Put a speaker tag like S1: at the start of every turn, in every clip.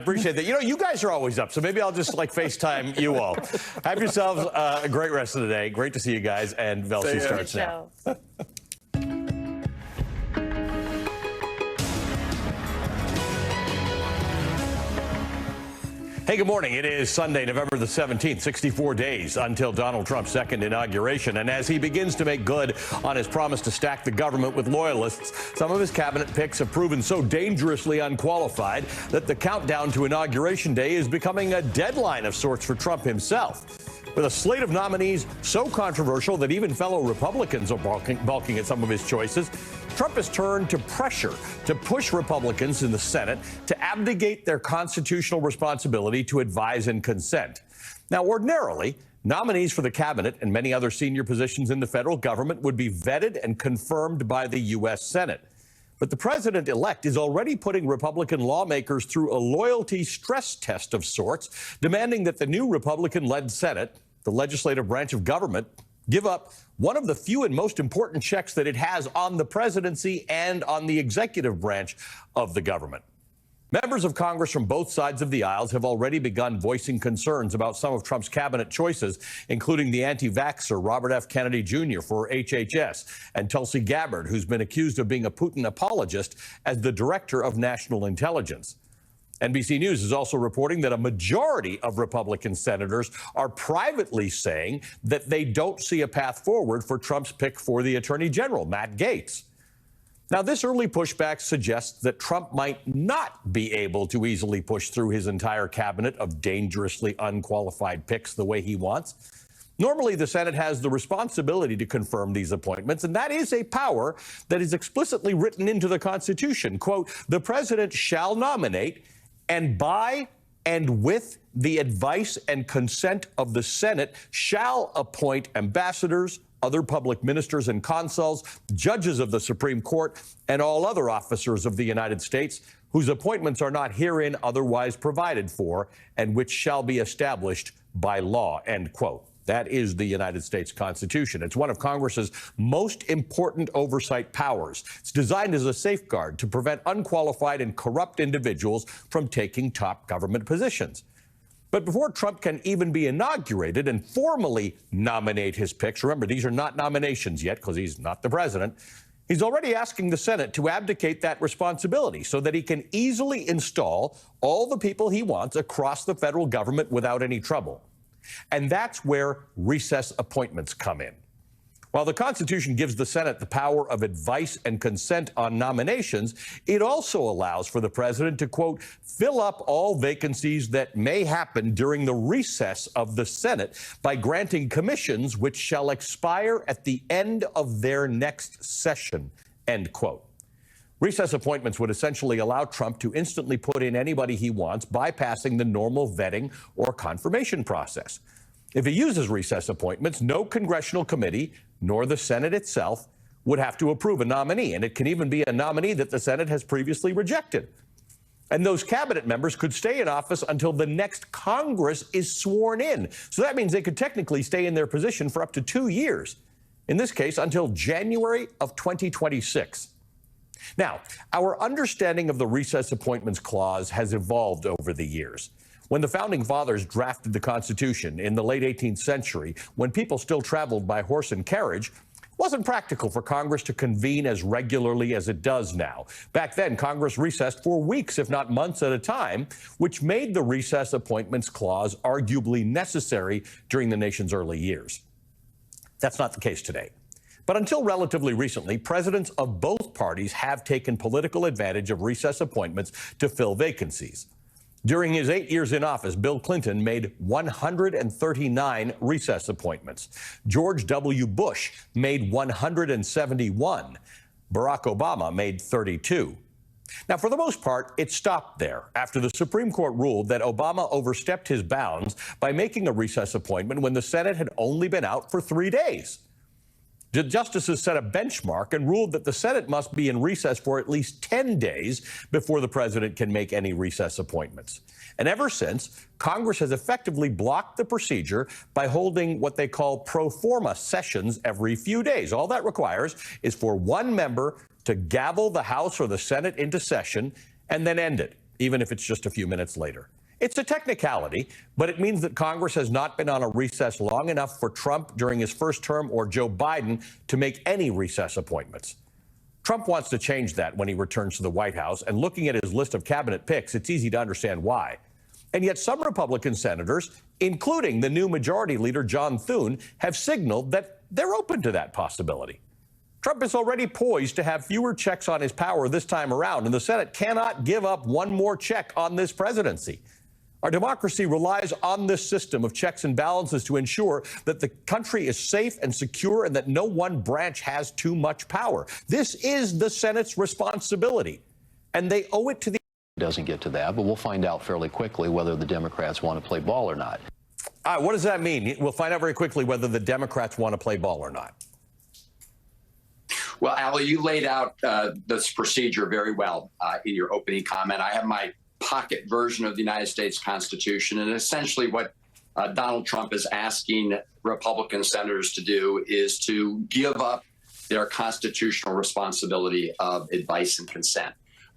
S1: Appreciate that. You know, you guys are always up, so maybe I'll just like FaceTime you all. Have yourselves a great rest of the day. Great to see you guys, and Velshi starts now. Hey, good morning. It is Sunday, November the 17th, 64 days until Donald Trump's second inauguration. And as he begins to make good on his promise to stack the government with loyalists, some of his cabinet picks have proven so dangerously unqualified that the countdown to Inauguration Day is becoming a deadline of sorts for Trump himself. With a slate of nominees so controversial that even fellow Republicans are balking at some of his choices, Trump has turned to pressure to push Republicans in the Senate to abdicate their constitutional responsibility to advise and consent. Now, ordinarily, nominees for the cabinet and many other senior positions in the federal government would be vetted and confirmed by the U.S. Senate. But the president-elect is already putting Republican lawmakers through a loyalty stress test of sorts, demanding that the new Republican-led Senate, the legislative branch of government, give up one of the few and most important checks that it has on the presidency and on the executive branch of the government. Members of Congress from both sides of the aisles have already begun voicing concerns about some of Trump's cabinet choices, including the anti-vaxxer Robert F. Kennedy Jr. for HHS and Tulsi Gabbard, who's been accused of being a Putin apologist, as the director of national intelligence. NBC News is also reporting that a majority of Republican senators are privately saying that they don't see a path forward for Trump's pick for the Attorney General, Matt Gaetz. Now, this early pushback suggests that Trump might not be able to easily push through his entire cabinet of dangerously unqualified picks the way he wants. Normally, the Senate has the responsibility to confirm these appointments, and that is a power that is explicitly written into the Constitution. Quote, the president shall nominate, and by and with the advice and consent of the Senate shall appoint ambassadors, other public ministers and consuls, judges of the Supreme Court, and all other officers of the United States whose appointments are not herein otherwise provided for, and which shall be established by law, end quote. That is the United States Constitution. It's one of Congress's most important oversight powers. It's designed as a safeguard to prevent unqualified and corrupt individuals from taking top government positions. But before Trump can even be inaugurated and formally nominate his picks, remember, these are not nominations yet because he's not the president, he's already asking the Senate to abdicate that responsibility so that he can easily install all the people he wants across the federal government without any trouble. And that's where recess appointments come in. While the Constitution gives the Senate the power of advice and consent on nominations, it also allows for the president to, quote, fill up all vacancies that may happen during the recess of the Senate by granting commissions which shall expire at the end of their next session, end quote. Recess appointments would essentially allow Trump to instantly put in anybody he wants, bypassing the normal vetting or confirmation process. If he uses recess appointments, no congressional committee, nor the Senate itself, would have to approve a nominee, and it can even be a nominee that the Senate has previously rejected. And those cabinet members could stay in office until the next Congress is sworn in. So that means they could technically stay in their position for up to 2 years, in this case, until January of 2026. Now, our understanding of the recess appointments clause has evolved over the years. When the Founding Fathers drafted the Constitution in the late 18th century, when people still traveled by horse and carriage, it wasn't practical for Congress to convene as regularly as it does now. Back then, Congress recessed for weeks, if not months at a time, which made the recess appointments clause arguably necessary during the nation's early years. That's not the case today. But until relatively recently, presidents of both parties have taken political advantage of recess appointments to fill vacancies. During his 8 years in office, Bill Clinton made 139 recess appointments. George W. Bush made 171. Barack Obama made 32. Now, for the most part, it stopped there after the Supreme Court ruled that Obama overstepped his bounds by making a recess appointment when the Senate had only been out for 3 days. The justices set a benchmark and ruled that the Senate must be in recess for at least 10 days before the president can make any recess appointments. And ever since, Congress has effectively blocked the procedure by holding what they call pro forma sessions every few days. All that requires is for one member to gavel the House or the Senate into session and then end it. even if it's just a few minutes later. It's a technicality, but it means that Congress has not been on a recess long enough for Trump during his first term or Joe Biden to make any recess appointments. Trump wants to change that when he returns to the White House, and looking at his list of cabinet picks, it's easy to understand why. And yet some Republican senators, including the new majority leader, John Thune, have signaled that they're open to that possibility. Trump is already poised to have fewer checks on his power this time around, and the Senate cannot give up one more check on this presidency. Our democracy relies on this system of checks and balances to ensure that the country is safe and secure and that no one branch has too much power. This is the Senate's responsibility, and they owe it to the...
S2: Doesn't get to that, but we'll find out fairly quickly whether the Democrats want to play ball or not.
S1: What does that mean? We'll find out very quickly whether the Democrats want to play ball or not.
S3: Well, Ali, you laid out this procedure very well in your opening comment. I have my pocket version of the United States Constitution, and essentially what Donald Trump is asking Republican senators to do is to give up their constitutional responsibility of advice and consent.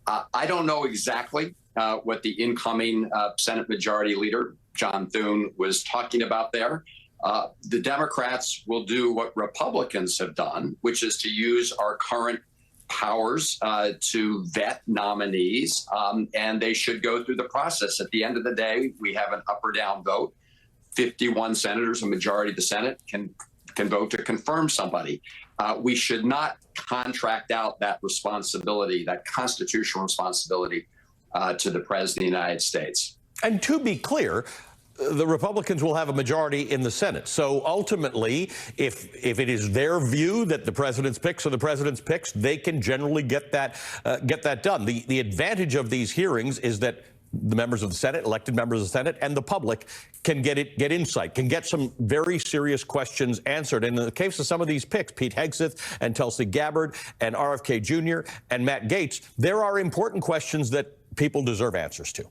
S3: I don't know exactly what the incoming Senate Majority Leader, John Thune, was talking about there. The Democrats will do what Republicans have done, which is to use our current powers to vet nominees, and they should go through the process. At the end of the day, we have an up or down vote. 51 senators, a majority of the Senate, can vote to confirm somebody. We should not contract out that responsibility, that constitutional responsibility, to the President of the United States.
S1: And to be clear, the Republicans will have a majority in the Senate. So ultimately, if it is their view that the president's picks are the president's picks, they can generally get that done. The advantage of these hearings is that the members of the Senate, elected members of the Senate, and the public can get insight, can get some very serious questions answered. And in the case of some of these picks, Pete Hegseth and Tulsi Gabbard and RFK Jr. and Matt Gaetz, there are important questions that people deserve answers to.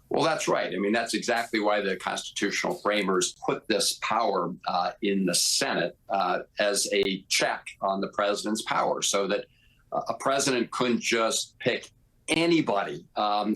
S3: Well, that's right. I mean, that's exactly why the constitutional framers put this power in the Senate as a check on the president's power, so that a president couldn't just pick anybody,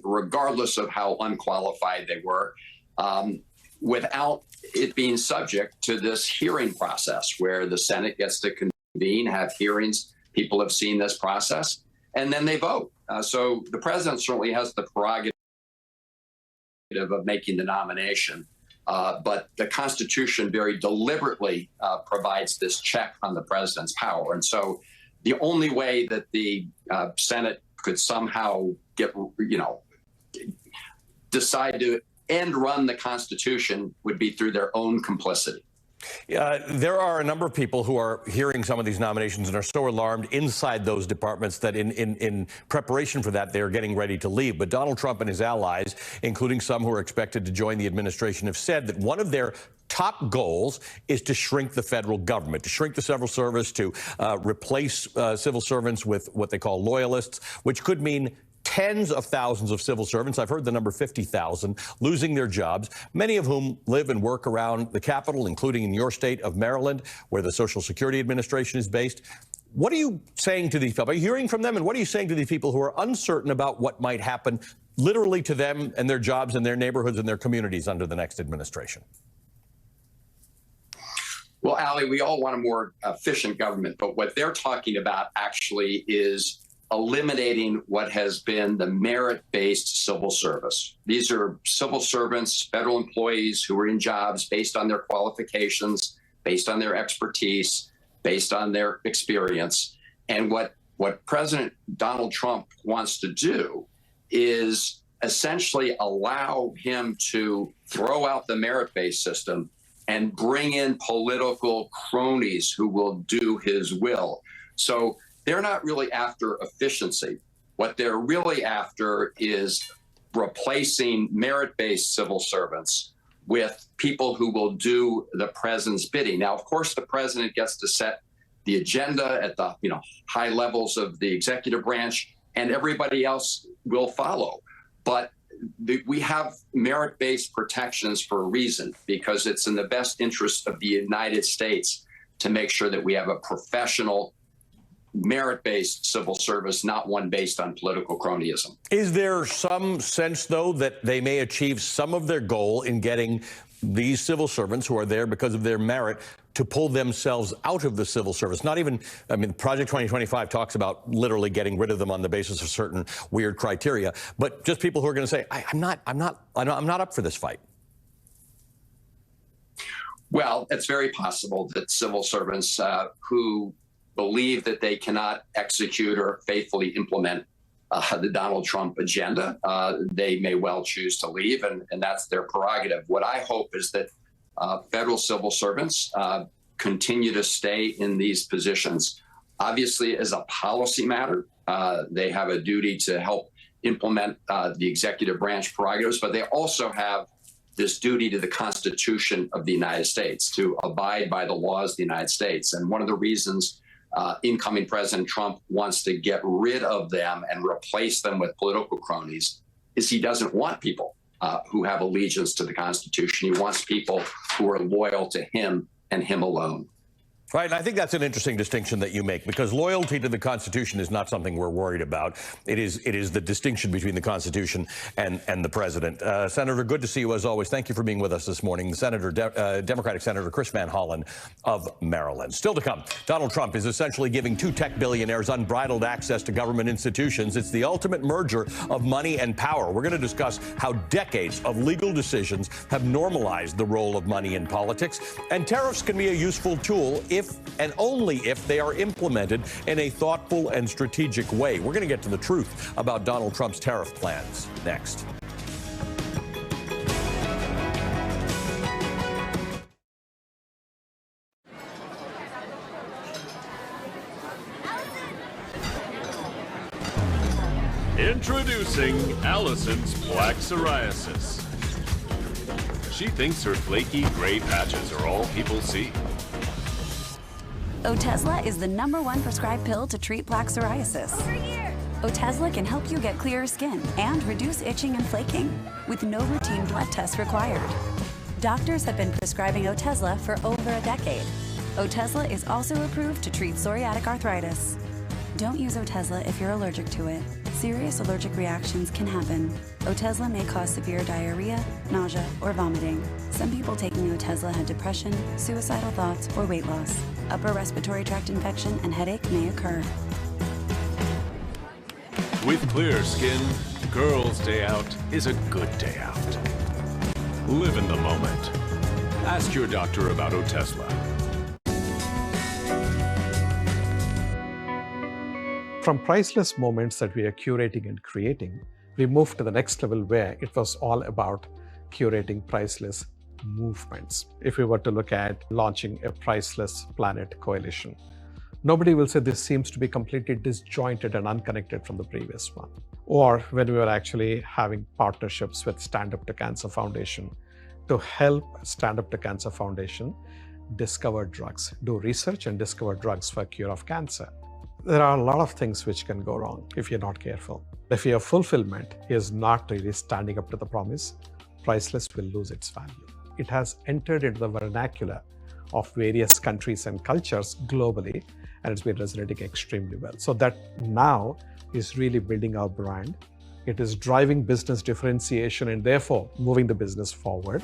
S3: regardless of how unqualified they were, without it being subject to this hearing process where the Senate gets to convene, have hearings. People have seen this process, and then they vote. So the president certainly has the prerogative of making the nomination, but the Constitution very deliberately provides this check on the president's power. And so the only way that the Senate could somehow decide to end run the Constitution would be through their own complicity.
S1: There are a number of people who are hearing some of these nominations and are so alarmed inside those departments that in preparation for that, they're getting ready to leave. But Donald Trump and his allies, including some who are expected to join the administration, have said that one of their top goals is to shrink the federal government, to shrink the civil service, to replace civil servants with what they call loyalists, which could mean tens of thousands of civil servants, I've heard the number 50,000, losing their jobs, many of whom live and work around the Capitol, including in your state of Maryland, where the Social Security Administration is based. What are you saying to these people? Are you hearing from them? And what are you saying to these people who are uncertain about what might happen literally to them and their jobs and their neighborhoods and their communities under the next administration?
S3: Well, Ali, we all want a more efficient government, but what they're talking about actually is eliminating what has been the merit-based civil service. These are civil servants, federal employees who are in jobs based on their qualifications, based on their expertise, based on their experience. And what President Donald Trump wants to do is essentially allow him to throw out the merit-based system and bring in political cronies who will do his will. So they're not really after efficiency. What they're really after is replacing merit-based civil servants with people who will do the president's bidding. Now, of course, the president gets to set the agenda at the high levels of the executive branch, and everybody else will follow. But we have merit-based protections for a reason, because it's in the best interest of the United States to make sure that we have a professional, merit-based civil service, not one based on political cronyism.
S1: Is there some sense, though, that they may achieve some of their goal in getting these civil servants who are there because of their merit to pull themselves out of the civil service? Not even, I mean, Project 2025 talks about literally getting rid of them on the basis of certain weird criteria, but just people who are going to say, I'm not up for this fight.
S3: Well, it's very possible that civil servants who believe that they cannot execute or faithfully implement the Donald Trump agenda, they may well choose to leave, and that's their prerogative. What I hope is that federal civil servants continue to stay in these positions. Obviously, as a policy matter, they have a duty to help implement the executive branch prerogatives, but they also have this duty to the Constitution of the United States to abide by the laws of the United States. And one of the reasons incoming President Trump wants to get rid of them and replace them with political cronies is he doesn't want people who have allegiance to the Constitution. He wants people who are loyal to him and him alone.
S1: Right, and I think that's an interesting distinction that you make, because loyalty to the Constitution is not something we're worried about. It is the distinction between the Constitution and the president. Senator, good to see you as always. Thank you for being with us this morning. Democratic Senator Chris Van Hollen of Maryland. Still to come, Donald Trump is essentially giving two tech billionaires unbridled access to government institutions. It's the ultimate merger of money and power. We're going to discuss how decades of legal decisions have normalized the role of money in politics, and tariffs can be a useful tool if and only if they are implemented in a thoughtful and strategic way. We're going to get to the truth about Donald Trump's tariff plans next.
S4: Introducing Allison's Black Psoriasis. She thinks her flaky gray patches are all people see.
S5: Otezla is the #1 prescribed pill to treat plaque psoriasis. Otezla can help you get clearer skin and reduce itching and flaking with no routine blood tests required. Doctors have been prescribing Otezla for over a decade. Otezla is also approved to treat psoriatic arthritis. Don't use Otezla if you're allergic to it. Serious allergic reactions can happen. Otezla may cause severe diarrhea, nausea, or vomiting. Some people taking Otezla had depression, suicidal thoughts, or weight loss. Upper respiratory tract infection and headache may occur.
S4: With clear skin, Girls' Day Out is a good day out. Live in the moment. Ask your doctor about Otezla.
S6: From priceless moments that we are curating and creating, we moved to the next level where it was all about curating priceless movements. If we were to look at launching a Priceless Planet Coalition, nobody will say this seems to be completely disjointed and unconnected from the previous one. Or when we were actually having partnerships with Stand Up to Cancer Foundation to help Stand Up to Cancer Foundation discover drugs, do research and discover drugs for cure of cancer. There are a lot of things which can go wrong if you're not careful. If your fulfillment is not really standing up to the promise, Priceless will lose its value. It has entered into the vernacular of various countries and cultures globally, and it's been resonating extremely well. So that now is really building our brand. It is driving business differentiation and therefore moving the business forward.